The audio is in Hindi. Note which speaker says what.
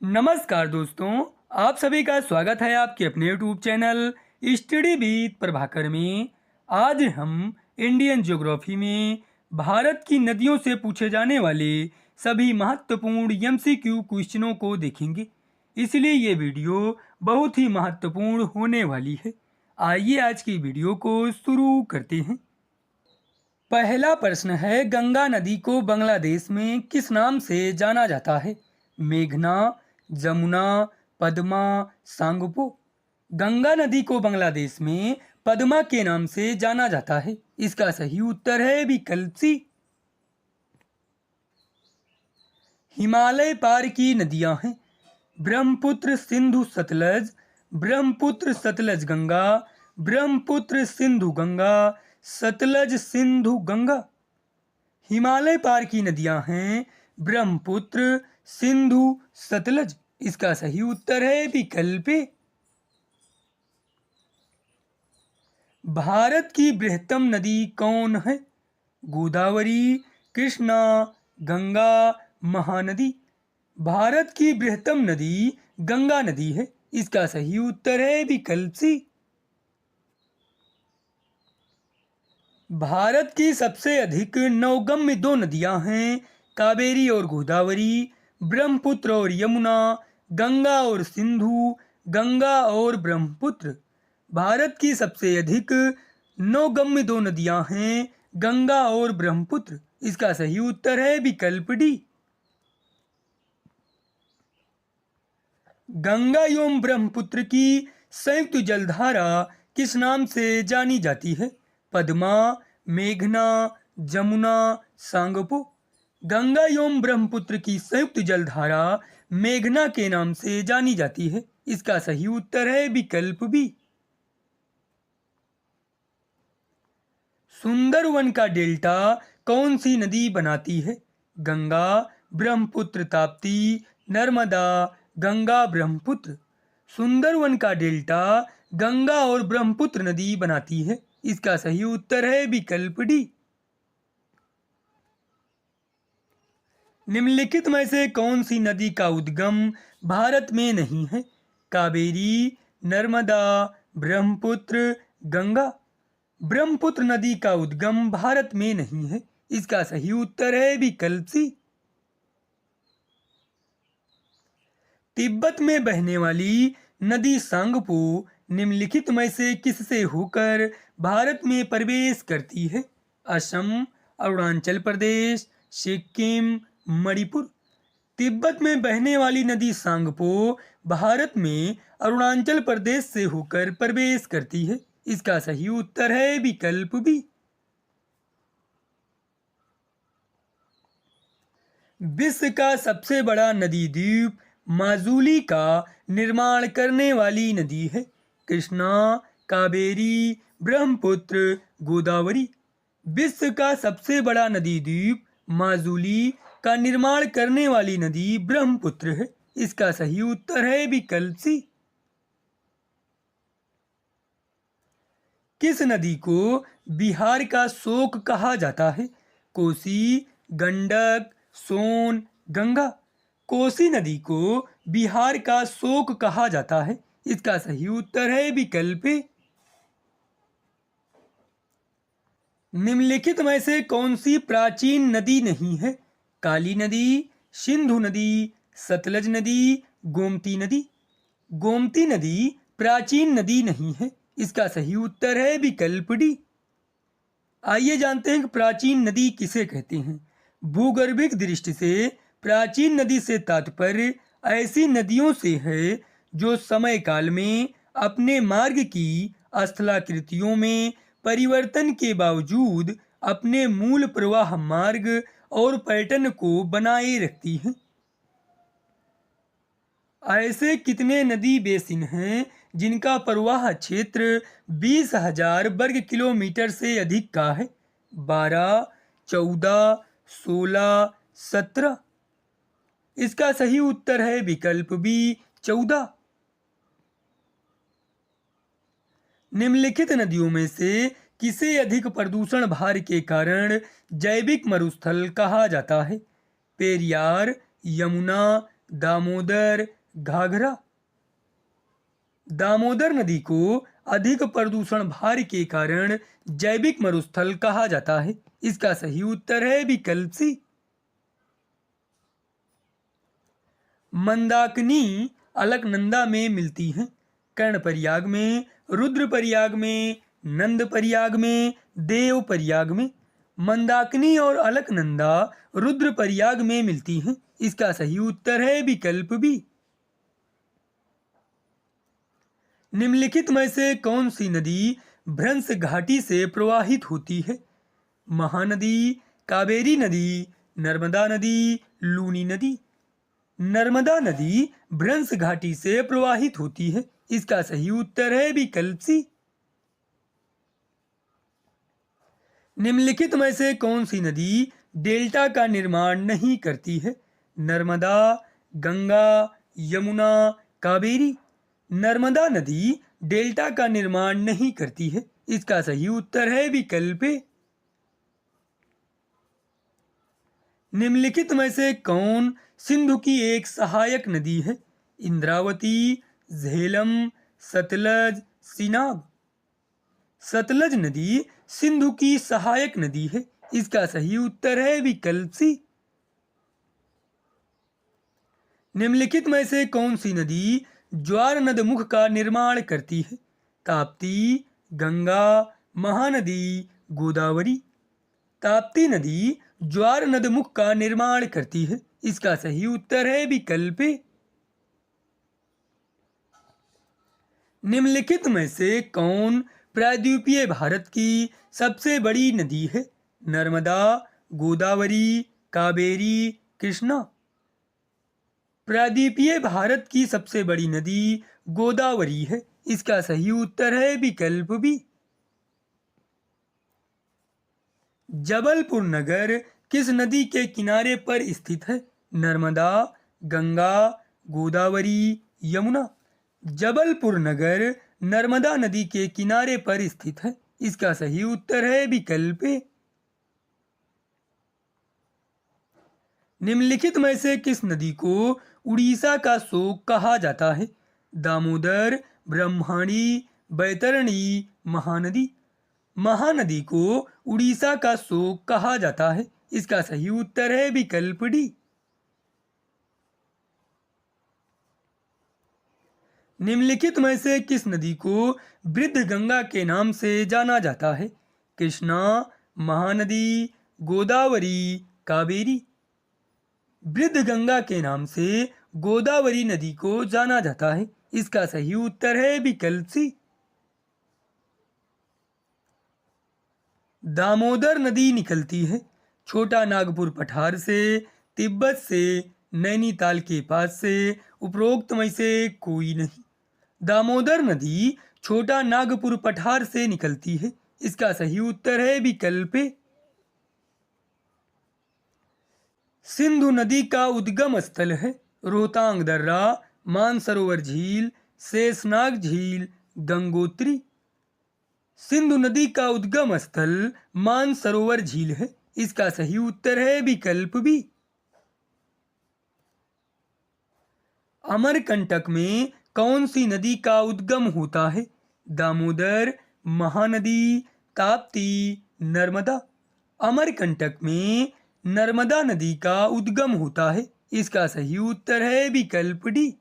Speaker 1: नमस्कार दोस्तों, आप सभी का स्वागत है आपके अपने YouTube channel study with Prabhakar में। आज हम इंडियन ज्योग्राफी में भारत की नदियों से पूछे जाने वाले सभी महत्वपूर्ण एमसीक्यू क्वेश्चनों को देखेंगे। इसलिए ये वीडियो बहुत ही महत्वपूर्ण होने वाली है। आइए आज की वीडियो को शुरू करते हैं। पहला प्रश्न है, गंगा नदी को बांग्लादेश में किस नाम से जाना जाता है? मेघना, जमुना, पद्मा, सांगपो। गंगा नदी को बांग्लादेश में पद्मा के नाम से जाना जाता है। इसका सही उत्तर है विकल्प सी। हिमालय पार की नदियां हैं। ब्रह्मपुत्र, सिंधु, सतलज। ब्रह्मपुत्र, सतलज, गंगा। ब्रह्मपुत्र, सिंधु, गंगा। सतलज, सिंधु, गंगा। हिमालय पार की नदियां हैं ब्रह्मपुत्र, सिंधु, सतलज। इसका सही उत्तर है विकल्प ए। भारत की बृहत्तम नदी कौन है? गोदावरी, कृष्णा, गंगा, महानदी। भारत की बृहत्तम नदी गंगा नदी है। इसका सही उत्तर है विकल्प सी। भारत की सबसे अधिक नौगम्य दो नदियां हैं कावेरी और गोदावरी, ब्रह्मपुत्र और यमुना, गंगा और सिंधु, गंगा और ब्रह्मपुत्र। भारत की सबसे अधिक नौगम्य दो नदियां हैं गंगा और ब्रह्मपुत्र। इसका सही उत्तर है विकल्प डी। गंगा एवं ब्रह्मपुत्र की संयुक्त जलधारा किस नाम से जानी जाती है? पद्मा, मेघना, जमुना, सांगपो। गंगा एवं ब्रह्मपुत्र की संयुक्त जलधारा मेघना के नाम से जानी जाती है। इसका सही उत्तर है विकल्प बी। सुंदरवन का डेल्टा कौन सी नदी बनाती है? गंगा, ब्रह्मपुत्र, ताप्ती, नर्मदा, गंगा, ब्रह्मपुत्र। सुंदरवन का डेल्टा गंगा और ब्रह्मपुत्र नदी बनाती है। इसका सही उत्तर है विकल्प डी। निम्नलिखित में से कौन सी नदी का उद्गम भारत में नहीं है? कावेरी, नर्मदा, ब्रह्मपुत्र, गंगा। ब्रह्मपुत्र नदी का उद्गम भारत में नहीं है। इसका सही उत्तर है विकल्प सी। तिब्बत में बहने वाली नदी सांगपो निम्नलिखित में से किससे होकर भारत में प्रवेश करती है? असम, अरुणाचल प्रदेश, सिक्किम, मणिपुर। तिब्बत में बहने वाली नदी सांगपो भारत में अरुणाचल प्रदेश से होकर प्रवेश करती है। इसका सही उत्तर है विकल्प बी। विश्व का सबसे बड़ा नदी द्वीप माजुली का निर्माण करने वाली नदी है? कृष्णा, कावेरी, ब्रह्मपुत्र, गोदावरी। विश्व का सबसे बड़ा नदी द्वीप माजुली का निर्माण करने वाली नदी ब्रह्मपुत्र है। इसका सही उत्तर है विकल्प सी। किस नदी को बिहार का शोक कहा जाता है? कोसी, गंडक, सोन, गंगा। कोसी नदी को बिहार का शोक कहा जाता है। इसका सही उत्तर है विकल्प ए। निम्नलिखित में से कौन सी प्राचीन नदी नहीं है? काली नदी, सिंधु नदी, सतलज नदी, गोमती नदी। गोमती नदी प्राचीन नदी नहीं है। इसका सही उत्तर है विकल्प डी। आइए जानते हैं कि प्राचीन नदी किसे कहते हैं। भूगर्भिक दृष्टि से प्राचीन नदी से तात्पर्य ऐसी नदियों से है जो समय काल में अपने मार्ग की स्थलाकृतियों में परिवर्तन के बावजूद अपने मूल प्रवाह मार्ग और पैटर्न को बनाए रखती हैं। ऐसे कितने नदी बेसिन हैं जिनका प्रवाह क्षेत्र 20,000 वर्ग किलोमीटर से अधिक का है? 12, 14, 16, 17। इसका सही उत्तर है विकल्प बी, 14। निम्नलिखित नदियों में से किसे अधिक प्रदूषण भार के कारण जैविक मरुस्थल कहा जाता है? पेरियार, यमुना, दामोदर, घाघरा। दामोदर नदी को अधिक प्रदूषण भार के कारण जैविक मरुस्थल कहा जाता है। इसका सही उत्तर है विकल्प सी। मंदाकिनी अलकनंदा में मिलती हैं। कर्णप्रयाग में, रुद्रप्रयाग में, नंदप्रयाग में, देवप्रयाग में। मंदाकिनी और अलकनंदा रुद्रप्रयाग में मिलती हैं। इसका सही उत्तर है विकल्प बी। निम्नलिखित में से कौन सी नदी भ्रंश घाटी से प्रवाहित होती है? महानदी, कावेरी नदी, नर्मदा नदी, लूनी नदी। नर्मदा नदी भ्रंश घाटी से प्रवाहित होती है। इसका सही उत्तर है विकल्प सी। निम्नलिखित में से कौन सी नदी डेल्टा का निर्माण नहीं करती है? नर्मदा, गंगा, यमुना, कावेरी। नर्मदा नदी डेल्टा का निर्माण नहीं करती है। इसका सही उत्तर है विकल्प ए। निम्नलिखित में से कौन सिंधु की एक सहायक नदी है? इंद्रावती, झेलम, सतलज, सिनाब। सतलज नदी सिंधु की सहायक नदी है। इसका सही उत्तर है विकल्प सी। निम्नलिखित में से कौन सी नदी ज्वार नदमुख का निर्माण करती है? ताप्ती, गंगा, महानदी, गोदावरी। ताप्ती नदी ज्वार नदमुख का निर्माण करती है। इसका सही उत्तर है विकल्प ए। निम्नलिखित में से कौन प्रायद्वीपीय भारत की सबसे बड़ी नदी है? नर्मदा, गोदावरी, कावेरी, कृष्णा। प्रायद्वीपीय भारत की सबसे बड़ी नदी गोदावरी है। इसका सही उत्तर है विकल्प बी। जबलपुर नगर किस नदी के किनारे पर स्थित है? नर्मदा, गंगा, गोदावरी, यमुना। जबलपुर नगर नर्मदा नदी के किनारे पर स्थित है। इसका सही उत्तर है विकल्प ए। निम्नलिखित में से किस नदी को उड़ीसा का शोक कहा जाता है? दामोदर, ब्रह्मणी, बैतरणी, महानदी। महानदी को उड़ीसा का शोक कहा जाता है। इसका सही उत्तर है विकल्प डी। निम्नलिखित में से किस नदी को वृद्ध गंगा के नाम से जाना जाता है? कृष्णा, महानदी, गोदावरी, कावेरी। वृद्ध गंगा के नाम से गोदावरी नदी को जाना जाता है। इसका सही उत्तर है विकल्प सी। दामोदर नदी निकलती है छोटा नागपुर पठार से, तिब्बत से, नैनीताल के पास से। उपरोक्त में से कोई नहीं। दामोदर नदी छोटा नागपुर पठार से निकलती है। इसका सही उत्तर है विकल्प ए। सिंधु नदी का उद्गम स्थल है रोहतांग दर्रा, मानसरोवर झील, शेषनाग झील, गंगोत्री। सिंधु नदी का उद्गम स्थल मानसरोवर झील है। इसका सही उत्तर है विकल्प बी। अमरकंटक में कौन सी नदी का उद्गम होता है? दामोदर, महानदी, ताप्ती, नर्मदा। अमरकंटक में नर्मदा नदी का उद्गम होता है। इसका सही उत्तर है विकल्प डी।